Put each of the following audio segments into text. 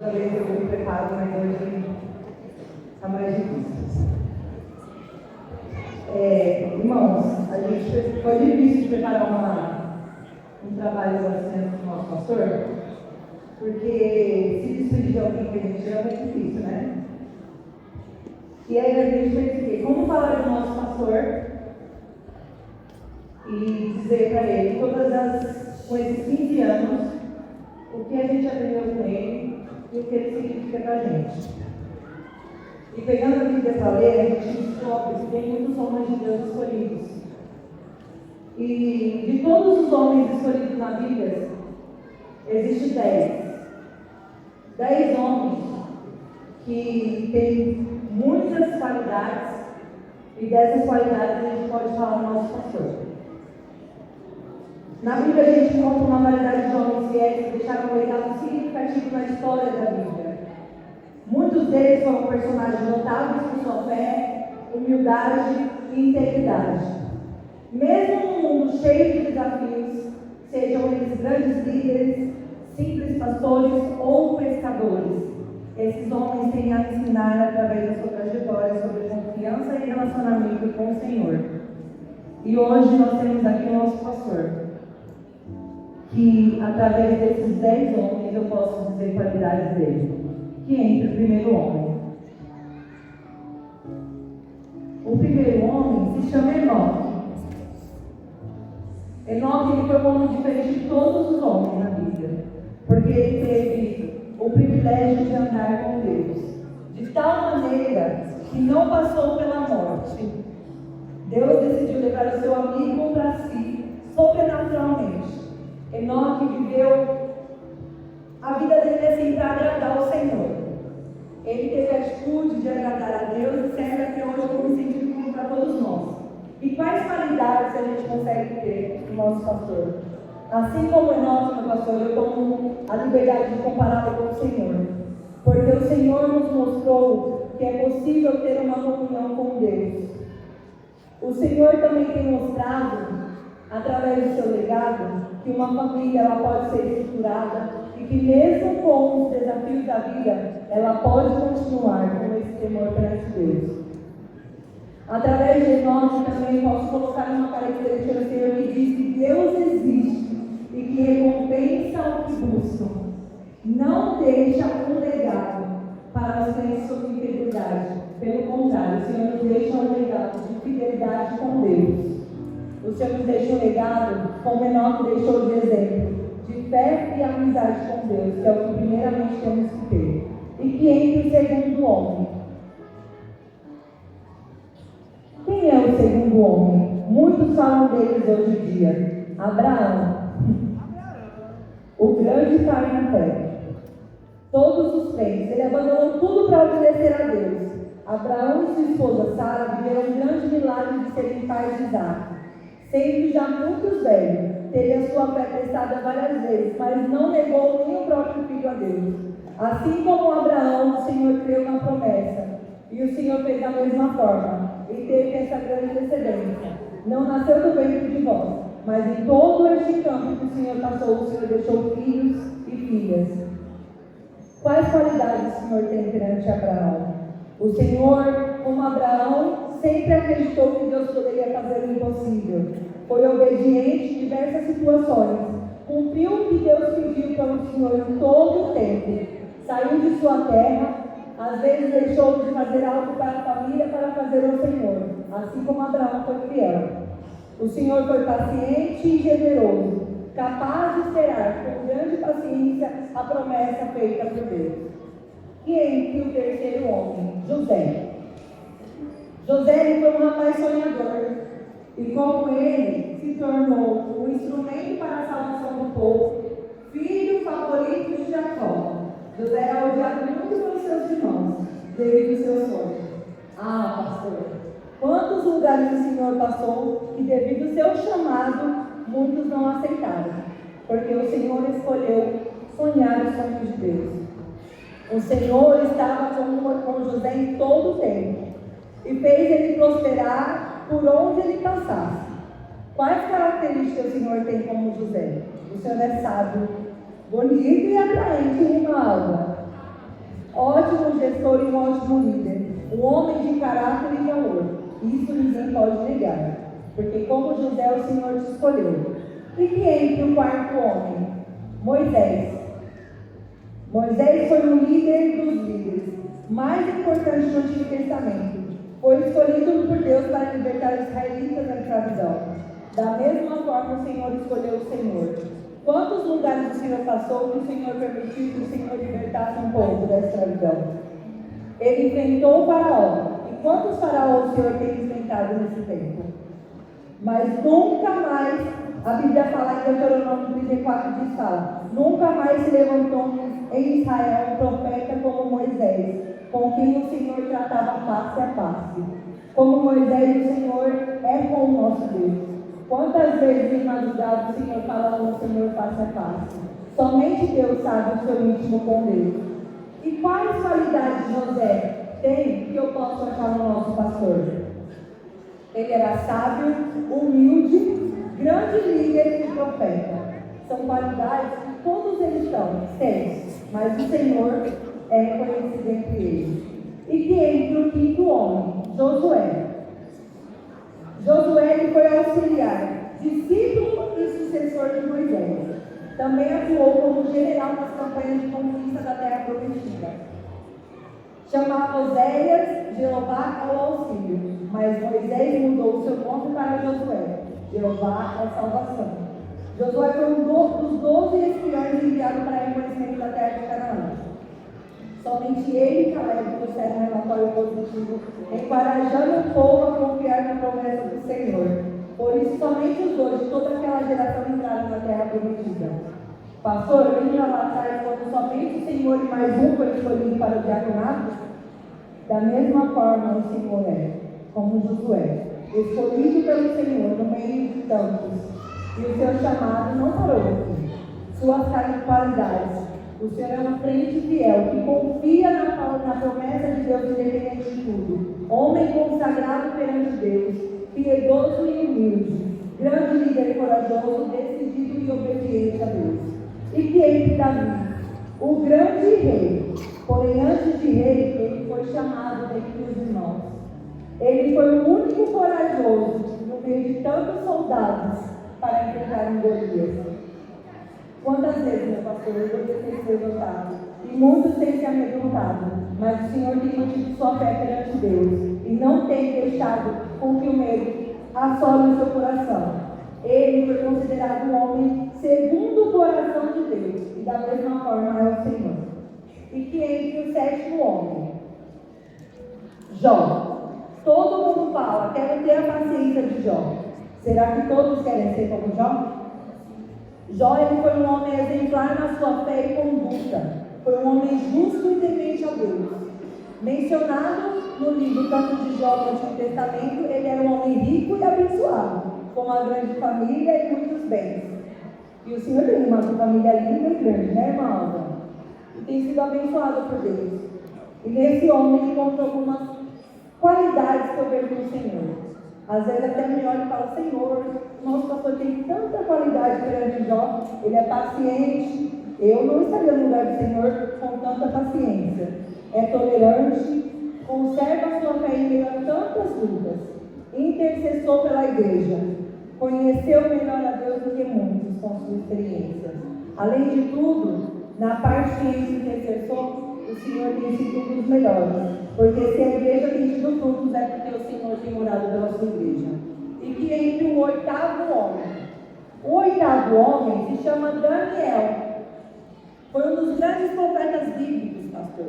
Talvez eu me preparo, mas hoje está mais difícil. Irmãos, a gente foi difícil de preparar um trabalho assim com o nosso pastor, porque se despedir de alguém que a gente ama é difícil, né? E aí a gente pensei, como falar do nosso pastor e dizer para ele, com esses 15 anos, o que a gente aprendeu com ele e o que ele significa para a gente. E pegando a Bíblia para ler, a gente descobre que tem muitos homens de Deus escolhidos. E de todos os homens escolhidos na Bíblia, existem 10. 10 homens que têm muitas qualidades, e dessas qualidades a gente pode falar do nosso pastor. Na Bíblia a gente encontra uma variedade de homens fiéis que deixaram um legado significativo na história da Bíblia. Muitos deles foram personagens notáveis por sua fé, humildade e integridade. Mesmo num mundo cheio de desafios, sejam eles grandes líderes, simples pastores ou pescadores, esses homens têm a ensinar através da sua trajetória sobre confiança e relacionamento com o Senhor. E hoje nós temos aqui o nosso pastor, que através desses 10 homens eu posso dizer qualidades dele. Que entra o primeiro homem. O primeiro homem se chama Enoque. Enoque ele foi um homem diferente de todos os homens na Bíblia, porque ele teve o privilégio de andar com Deus, de tal maneira que não passou pela morte. Deus decidiu levar o seu amigo para si, sobrenaturalmente. Enoque viveu a vida dele assim para agradar ao Senhor. Ele teve a atitude de agradar a Deus e serve até hoje como sentido para todos nós. E quais qualidades a gente consegue ter no nosso pastor? Assim como Enoque, meu pastor, eu tomo a liberdade de compará-lo com o Senhor. Porque o Senhor nos mostrou que é possível ter uma comunhão com Deus. O Senhor também tem mostrado, através do seu legado, que uma família ela pode ser estruturada e que mesmo com os desafios da vida, ela pode continuar com esse temor perante Deus. Através de Enoque também posso colocar uma característica do Senhor que diz que Deus existe e que recompensa o que buscam. Não deixa um legado para os crentes sobre integridade. Pelo contrário, o Senhor nos deixa um legado de fidelidade com Deus. O Senhor nos deixa um legado, como Enoque deixou de exemplo, de fé e amizade com Deus, que é o que primeiramente temos que ter. E que entre o segundo homem. Quem é o segundo homem? Muitos falam deles hoje em dia. Abraão. O grande pai na fé. Todos os crentes, ele abandonou tudo para obedecer a Deus. Abraão e sua esposa Sara viveram um grande milagre de serem pais de Isaac. Sendo já muito velho, teve a sua fé testada várias vezes, mas não negou nem o próprio filho a Deus. Assim como Abraão, o Senhor creu na promessa, e o Senhor fez da mesma forma, e teve essa grande descendência. Não nasceu do ventre de vós, mas em todo este campo que o Senhor passou, o Senhor deixou filhos e filhas. Quais qualidades o Senhor tem perante Abraão? O Senhor, como Abraão, sempre acreditou que Deus poderia fazer o impossível. Foi obediente em diversas situações. Cumpriu o que Deus pediu para o Senhor em todo o tempo. Saiu de sua terra. Às vezes deixou de fazer algo para a família para fazer ao Senhor. Assim como Abraão foi fiel. O Senhor foi paciente e generoso, capaz de esperar com grande paciência a promessa feita por Deus. E entre o terceiro homem, José. José foi um rapaz sonhador, e como ele se tornou um instrumento para a salvação do povo, filho favorito de Jacó. José era odiado muito pelos seus irmãos, devido ao seu sonho. Ah, pastor, quantos lugares o Senhor passou que devido ao seu chamado, muitos não aceitaram, porque o Senhor escolheu sonhar os sonhos de Deus. O Senhor estava com José em todo o tempo e fez ele prosperar por onde ele passasse. Quais características o Senhor tem como José? O Senhor é sábio, bonito e atraente em uma alma. professor e um ótimo líder, um homem de caráter e valor. Isso ninguém pode negar, porque como José o Senhor te escolheu. E que entre o quarto homem? Moisés. Moisés foi o líder dos líderes, mais importante no Antigo Testamento. Foi escolhido por Deus para libertar os israelitas da escravidão. Da mesma forma, o Senhor escolheu o Senhor. Quantos lugares o Senhor passou que o Senhor permitiu que o Senhor libertasse um povo da escravidão? Ele enfrentou o faraó. E quantos faraós o Senhor tem enfrentado nesse tempo? Mas nunca mais, a Bíblia fala em Deuteronômio 34, diz, fala, nunca mais se levantou em Israel um profeta como Moisés, com quem o Senhor tratava face a face. Como Moisés, o Senhor é com o nosso Deus. Quantas vezes em madrugada o Senhor fala com o Senhor face a face? Somente Deus sabe o seu íntimo com Deus. E quais qualidades José tem que eu posso achar no nosso pastor? Ele era sábio, humilde, grande líder e profeta. São qualidades que todos eles têm, mas o Senhor é conhecido entre eles. E que entre o quinto homem, Josué. Josué foi auxiliar, discípulo e sucessor de Moisés. Também atuou como general nas campanhas de conquista da terra prometida. Chamava Oséias, Jeová ao auxílio, mas Moisés mudou seu nome para Josué. Jeová é salvação. Josué foi um dos 12 espiões enviados para o reconhecimento da terra de Canaã. Somente ele e Caleb trouxeram um relatório positivo, encorajando o povo a confiar na promessa do Senhor. Por isso, somente os dois de toda aquela geração entraram na terra prometida. Pastor, lembra lá atrás quando somente o Senhor e mais um foi escolhido para o diaconato? Da mesma forma, o Senhor é, como Josué, escolhido pelo Senhor no meio de tantos. E o seu chamado não parou aqui. Suas qualidades. O Senhor é um crente fiel, que confia na promessa de Deus independente de tudo. Homem consagrado perante Deus, piedoso e humilde, grande líder e corajoso, decidido e obediente a Deus. E que entre Davi, o grande rei, porém antes de rei, ele foi chamado dentre os irmãos. Ele foi o único corajoso no meio de tantos soldados para enfrentar um Golias. Quantas vezes, meu pastor, eu poderia ter sido levantado, e muitos têm se amedrontado, mas o Senhor tem mantido sua fé perante Deus, e não tem deixado com que o medo assole o seu coração. Ele foi considerado um homem segundo o coração de Deus, e da mesma forma é o Senhor. E que entre o sétimo homem, Jó. Todo mundo fala, quero ter a paciência de Jó. Será que todos querem ser como Jó? Jó, ele foi um homem exemplar na sua fé e conduta. Foi um homem justo e temente a Deus. Mencionado no livro tanto de Jó no Antigo Testamento, ele era um homem rico e abençoado, com uma grande família e muitos bens. E o Senhor tem uma família linda e grande, né, irmã Alva? E tem sido abençoado por Deus. E nesse homem encontrou algumas qualidades que eu vejo no Senhor. Às vezes até me olha e fala, Senhor, nosso pastor tem tanta qualidade perante Jó, ele é paciente. Eu não estaria no lugar do Senhor com tanta paciência. É tolerante, conserva a sua fé em meio a tantas lutas, intercessor pela igreja, conheceu melhor a Deus do que muitos com sua experiência. Além de tudo, na parte de intercessor, o Senhor tem sido um dos melhores, porque se a igreja tem tido frutos, é porque o Senhor tem orado pela sua igreja. E que entre o oitavo homem se chama Daniel. Foi um dos grandes profetas bíblicos, pastor.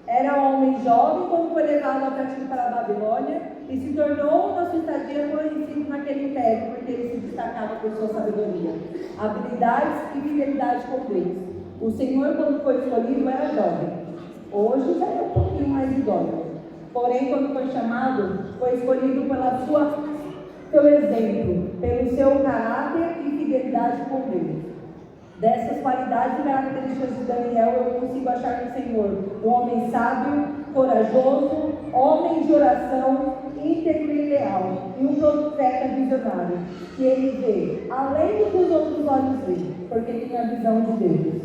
Era um homem jovem quando foi levado ao cativo para a Babilônia e se tornou, na sua estadia, conhecido naquele império, porque ele se destacava por sua sabedoria, habilidades e fidelidade com Deus. O Senhor, quando foi escolhido, era jovem. Hoje já é um pouquinho mais idoso. Porém, quando foi chamado, foi escolhido pelo exemplo, pelo seu caráter e fidelidade com Deus. Dessas qualidades e características de Daniel, eu consigo achar no Senhor um homem sábio, corajoso, homem de oração, íntegro e leal, e um profeta visionário, que ele vê além do que os outros olhos veem, porque tem a visão de Deus.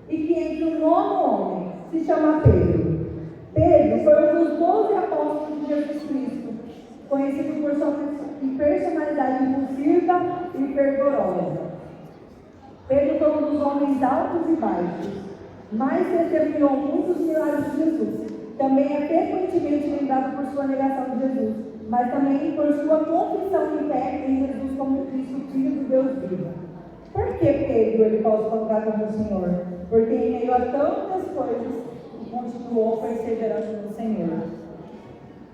E que entre o nono homem se chama Pedro. Pedro os 12 apóstolos de Jesus Cristo, conhecidos por sua personalidade impulsiva e fervorosa. Pedro foi um dos homens altos e baixos, mas testemunhou muitos milagres de Jesus. Também é frequentemente lembrado por sua negação de Jesus, mas também por sua confissão de fé em Jesus como Cristo, Filho do Deus vivo. Por que Pedro ele pode colocar como Senhor? Porque em meio a tantas coisas, continuou perseverando no Senhor.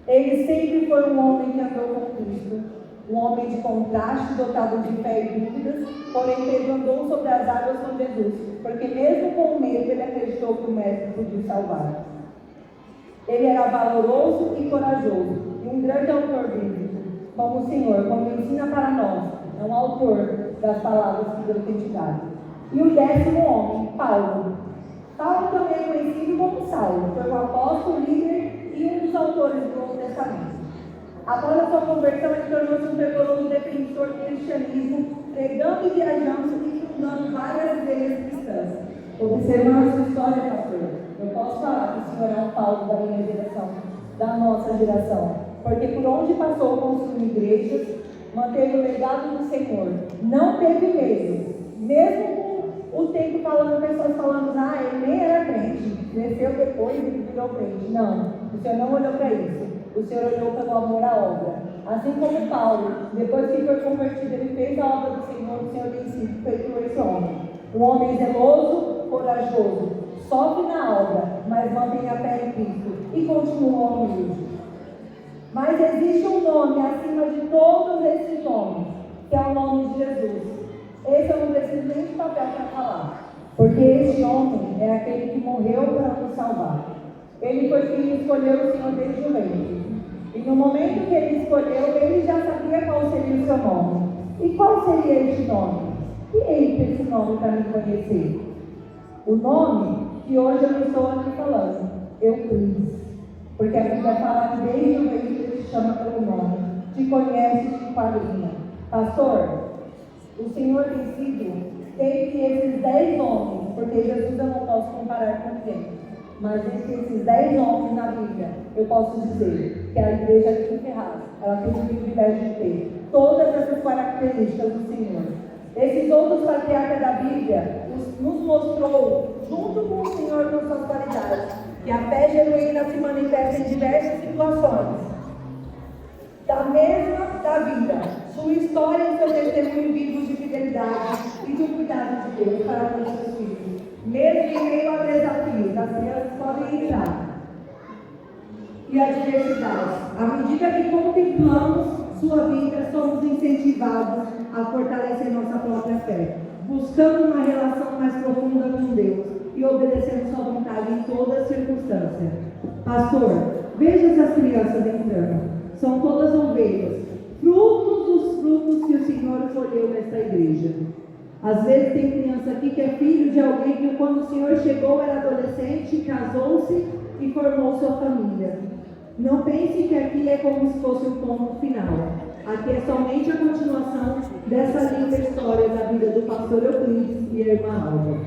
Ele sempre foi um homem que andou com Cristo, um homem de contraste, dotado de fé e dúvidas, porém Pedro andou sobre as águas com Jesus, porque mesmo com medo ele acreditou que o Mestre podia salvar. Ele era valoroso e corajoso, e um grande autor bíblico, como o Senhor, como ensina para nós, é um autor das palavras que Deus tem te dado. E o 10º homem, Paulo. Paulo também é conhecido como Saulo, foi um apóstolo, líder e um dos autores do Novo Testamento. Após a sua conversão, ele tornou-se um fervoroso defensor do cristianismo, pregando e viajando e fundando várias igrejas cristãs. Observando a sua história, pastor, eu posso falar que o senhor é um Paulo da minha geração, da nossa geração, porque por onde passou construiu igrejas, manteve o legado do Senhor, não teve medo, mesmo com o tempo falando, pessoas falando, ele nem era crente, cresceu depois e virou crente. Não, o Senhor não olhou para isso, o Senhor olhou pelo amor à obra. Assim como Paulo, depois que foi convertido, ele fez a obra do Senhor, o Senhor tem sido feito por esse homem. Um homem zeloso, corajoso, sofre na obra, mas mantém a fé em Cristo e continua humilde. Mas existe um nome acima de todos esses nomes, que é o nome de Jesus. Esse eu não preciso nem de papel para falar, porque este homem é aquele que morreu para nos salvar. Ele foi quem escolheu o Senhor desde o ventre. E no momento que ele escolheu, ele já sabia qual seria o seu nome. E qual seria este nome? E ele esse nome para me conhecer? O nome que hoje eu estou aqui falando, Euclides. Porque a Bíblia fala que desde o ventre ele te chama pelo nome, te conhece e te enquadrinha. Pastor, o Senhor tem sido dentre esses 10 homens, porque Jesus eu não posso comparar com ninguém, mas entre esses 10 homens na Bíblia, eu posso dizer que a igreja aqui em Ferraz, ela tem o privilégio de ter todas essas características do Senhor. Esses outros patriarcas da Bíblia nos mostrou, junto com o Senhor, com suas qualidades, que a fé genuína se manifesta em diversas situações da vida, sua história e seu testemunho vivo de fidelidade e do cuidado de Deus para com seus filhos. Mesmo em meio a desafios, as crianças podem entrar. E a diversidade. À medida que contemplamos sua vida, somos incentivados a fortalecer nossa própria fé, buscando uma relação mais profunda com Deus e obedecendo sua vontade em toda circunstância. Pastor, veja essas crianças entrando. São todas ovelhas, frutos dos frutos que o Senhor colheu nesta igreja. Às vezes tem criança aqui que é filho de alguém que quando o Senhor chegou era adolescente, casou-se e formou sua família. Não pense que aqui é como se fosse o ponto final. Aqui é somente a continuação dessa linda história da vida do pastor Euclides e a irmã Alva.